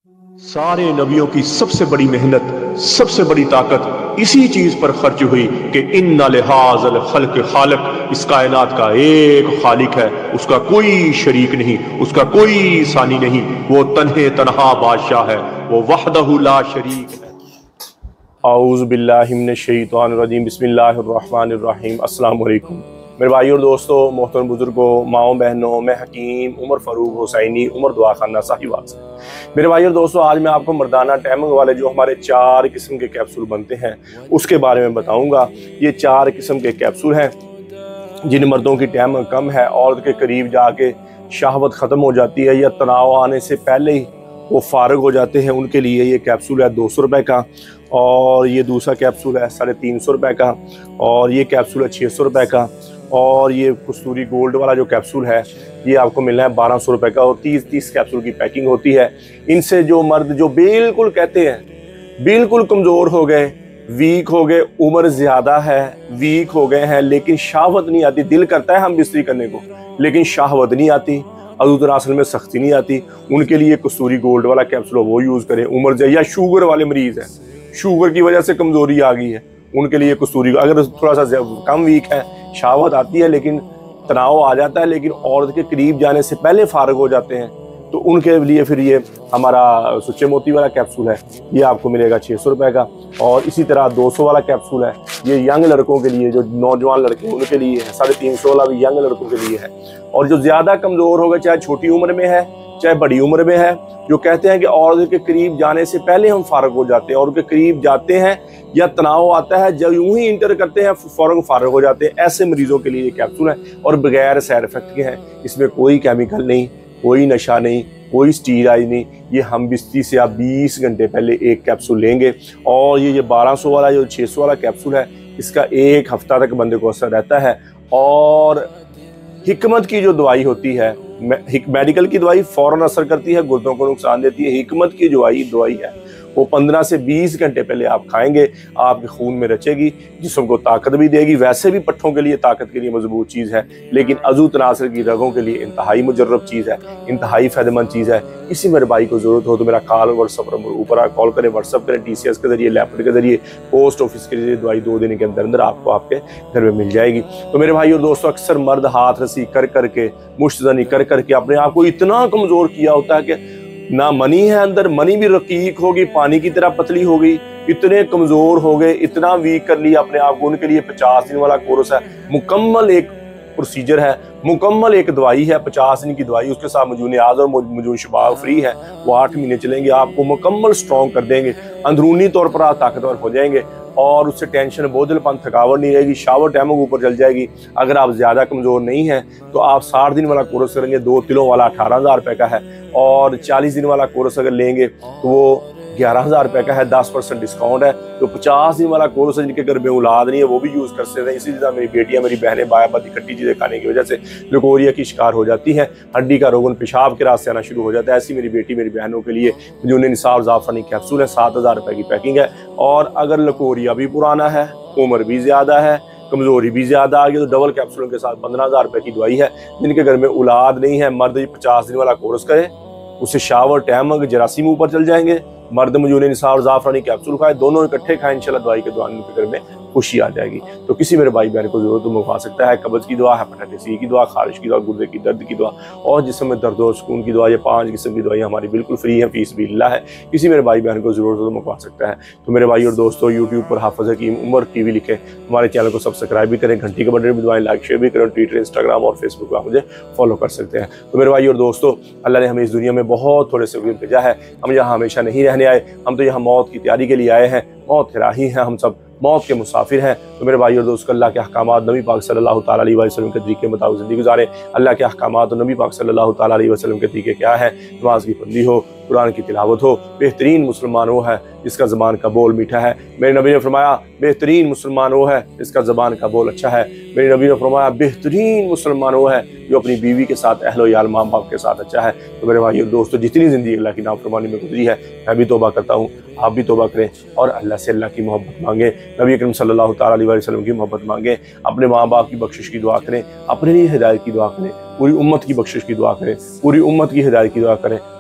सारे नबियों की सबसे बड़ी मेहनत, सबसे बड़ी ताकत इसी चीज पर खर्च हुई कि इन्ना लिहाज़ल खल्क़ खालिक, इस कायनात का एक खालिक है, उसका कोई शरीक नहीं, उसका कोई सानी नहीं, वो तन्हे तन्हा बादशाह है, वो वहदहु ला शरीक है। औज़ु बिल्लाहि मिनश शैतानिर रजीम, बिस्मिल्लाहिर रहमानिर रहीम। अस्सलाम वालेकुम मेरे भाइयों और दोस्तों, मोहतरम बुजुर्गों, माओं बहनों, मैं हकीम उमर फ़ारूक हुसैनी, उमर दुआ खाना साहिवाल से। मेरे भाइयों और दोस्तों, आज मैं आपको मर्दाना टैमंग वाले जो हमारे 4 किस्म के कैप्सूल बनते हैं उसके बारे में बताऊंगा। ये 4 किस्म के कैप्सूल हैं जिन मर्दों की टैमंग कम है, औरत के करीब जाके शहवत ख़त्म हो जाती है या तनाव आने से पहले ही वो फारग हो जाते हैं, उनके लिए ये कैप्सूल है 200 रुपये का, और ये दूसरा कैप्सूल है 350 रुपये का, और ये कैप्सूल है 600 रुपये का, और ये कस्तूरी गोल्ड वाला जो कैप्सूल है ये आपको मिलना है 1200 रुपये का, और 30 कैप्सूल की पैकिंग होती है। इनसे जो मर्द जो बिल्कुल कहते हैं बिल्कुल कमज़ोर हो गए, वीक हो गए, उम्र ज़्यादा है, वीक हो गए हैं, लेकिन शहावत नहीं आती, दिल करता है हम बिस्तरी करने को लेकिन शहावत नहीं आती, असल में सख्ती नहीं आती, उनके लिए कस्तूरी गोल्ड वाला कैप्सूल वो यूज़ करें। उम्र या शुगर वाले मरीज़ हैं, शुगर की वजह से कमज़ोरी आ गई है, उनके लिए कस्तूरी, अगर थोड़ा सा कम वीक है, शहावत आती है लेकिन तनाव आ जाता है, लेकिन औरत के करीब जाने से पहले फारग हो जाते हैं, तो उनके लिए फिर ये हमारा सुच्चे मोती वाला कैप्सूल है, ये आपको मिलेगा 600 रुपये का। और इसी तरह 200 वाला कैप्सूल है, ये यंग लड़कों के लिए, जो नौजवान लड़के उनके लिए है। 350 वाला भी यंग लड़कों के लिए है। और जो ज़्यादा कमज़ोर हो गए, चाहे छोटी उम्र में है चाहे बड़ी उम्र में है, जो कहते हैं कि औरत के करीब जाने से पहले हम फारग हो जाते हैं, और उनके करीब जाते हैं या तनाव आता है, जब यूं ही इंटर करते हैं फौरन फारग हो जाते हैं, ऐसे मरीजों के लिए ये कैप्सूल है, और बगैर साइड इफेक्ट के हैं। इसमें कोई केमिकल नहीं, कोई नशा नहीं, कोई स्टीराइड नहीं। ये हम बिस्ती से आप 20 घंटे पहले एक कैप्सूल लेंगे, और ये 1200 वाला जो 600 वाला कैप्सूल है, इसका 1 हफ्ता तक बंदे को असर रहता है। और हिकमत की जो दवाई होती है, मेडिकल की दवाई फौरन असर करती है, गुर्दों को नुकसान देती है। हिकमत की दवाई है वो 15 से 20 घंटे पहले आप खाएंगे, आपके खून में रचेगी, जिस्म को ताकत भी देगी। वैसे भी पट्ठों के लिए ताकत के लिए मजबूत चीज़ है, लेकिन अज़ू तनासर की रगों के लिए इंतहाई मुजर्रब चीज़ है, इंतहाई फ़ायदेमंद चीज़ है। इसी मेरे भाई को ज़रूरत हो तो मेरा कॉल व्हाट्सअप नंबर ऊपर आ, कॉल करें, व्हाट्सअप करें, TCS के जरिए, लैपटॉप के जरिए, पोस्ट ऑफिस के जरिए दवाई 2 दिन के अंदर अंदर आपको आपके घर में मिल जाएगी। तो मेरे भाई और दोस्तों, अक्सर मर्द हाथ रसी कर करके, मुश्तजनी कर करके अपने आप को इतना कमज़ोर किया होता है कि ना मनी है अंदर, मनी भी रकीक होगी, पानी की तरह पतली हो गई, इतने कमज़ोर हो गए, इतना वीक कर लिया अपने आप को। उनके लिए 50 दिन वाला कोर्स है, मुकम्मल एक प्रोसीजर है, मुकम्मल एक दवाई है, 50 दिन की दवाई, उसके साथ मजून आज़ और मजून शबाब फ्री है। वो 8 महीने चलेंगे, आपको मुकम्मल स्ट्रॉन्ग कर देंगे, अंदरूनी तौर पर आप ताकतवर हो जाएंगे, और उससे टेंशन, बोझलपन, थकावट नहीं रहेगी, शावर टैमंग ऊपर चल जाएगी। अगर आप ज़्यादा कमज़ोर नहीं हैं तो आप 60 दिन वाला कोर्स करेंगे, 2 किलो वाला 18,000 रुपये का है, और 40 दिन वाला कोर्स अगर लेंगे तो वो 11,000 रुपये का है, 10% डिस्काउंट है। तो 50 दिन वाला कोर्स है, जिनके घर में औलाद नहीं है वो भी यूज़ कर सकते हैं। इसी तरह मेरी बेटियां, मेरी बहनें बायाबादी खट्टी चीज़ें खाने की वजह से लकोरिया की शिकार हो जाती हैं, हड्डी का रोगन, पेशाब के रास्ते आना शुरू हो जाता है। ऐसी मेरी बेटी, मेरी बहनों के लिए जो निसाब ज़ाफ़रानी कैप्सूल है, 7,000 रुपये की पैकिंग है। और अगर लकोरिया भी पुराना है, उम्र भी ज़्यादा है, कमज़ोरी भी ज़्यादा आ गई, तो डबल कैप्सूल के साथ 15,000 रुपये की दवाई है। जिनके घर में औलाद नहीं है, मर्द 50 दिन वाला कोर्स करें, उससे शावर टैमंग जरासीम ऊपर चल जाएंगे। मर्द मजून निसार ज़ाफ़रानी कैप्सूल खाए, दोनों इकट्ठे खाएं, इंशाल्लाह दवाई के दौरान उनके घर में खुशी आ जाएगी। तो किसी मेरे भाई बहन को जरूरत तो मंगवा सकता है। कब्ज़ की दवा, हेपेटाइटिस सी की दवा, खारिश की दवा, गुर्दे की दर्द की दवा, और जिस्म में दर्द और सुकून की दवा, ये 5 किस्म की दवाई हमारी बिल्कुल फ्री है, फीस भी है। किसी मेरे भाई बहन को जरूरत हो तो मंगवा सकता है। तो मेरे भाई और दोस्तों, यूट्यूब पर हाफ़िज़ हकीम उमर TV लिखे, हमारे चैनल को सब्सक्राइब भी करें, घंटी के बटन भी दबाएं, लाइक शेयर भी करें, ट्विटर, इंस्टाग्राम और फेसबुक पर आप मुझे फॉलो कर सकते हैं। तो मेरे भाई और दोस्तों, अल्लाह ने हमें इस दुनिया में बहुत थोड़े से भेजा है, हम यहाँ हमेशा नहीं रहने आए, हम तो यहाँ मौत की तैयारी के लिए आए हैं, मौत के राही हैं, हम सब मौत के मुसाफिर हैं। तो मेरे भाई और दोस्तों, अल्लाह के अहकामात, नबी पाक सल्लल्लाहु ताला अलैहि वसल्लम के तरीके मुताबिक ज़िंदगी गुजारें। अल्लाह के अहकामात और नबी पाक सल्लल्लाहु ताला अलैहि वसल्लम के तरीके क्या है? नमाज की बंदी हो, कुरान की तिलावत हो। बेहतरीन मुसलमान वो है जिसका ज़बान का बोल मीठा है। मेरे नबी ने फरमाया, बेहतरीन मुसलमान वो है जिसका ज़बान का बोल अच्छा है। मेरे नबी ने फरमाया, बेहतरीन मुसलमान वो है जो अपनी बीवी के साथ, अहलो याल, माँ बाप के साथ अच्छा है। तो मेरे भाई और दोस्तों, जितनी ज़िंदगी अल्लाह की नाफरमानी में गुजरी है, मैं भी तौबा करता हूँ, आप भी तौबा करें, और अल्लाह से अल्लाह की मोहब्बत मांगे, नबी अकरम सल्लल्लाहु ताला अलैहि वसल्लम की मोहब्बत मांगे, अपने माँ बाप की बख्शिश की दुआ करें, अपने लिए हिदायत की दुआ करें, पूरी उम्मत की बख्शिश की दुआ करें, पूरी उम्मत की हिदायत की दुआ करें।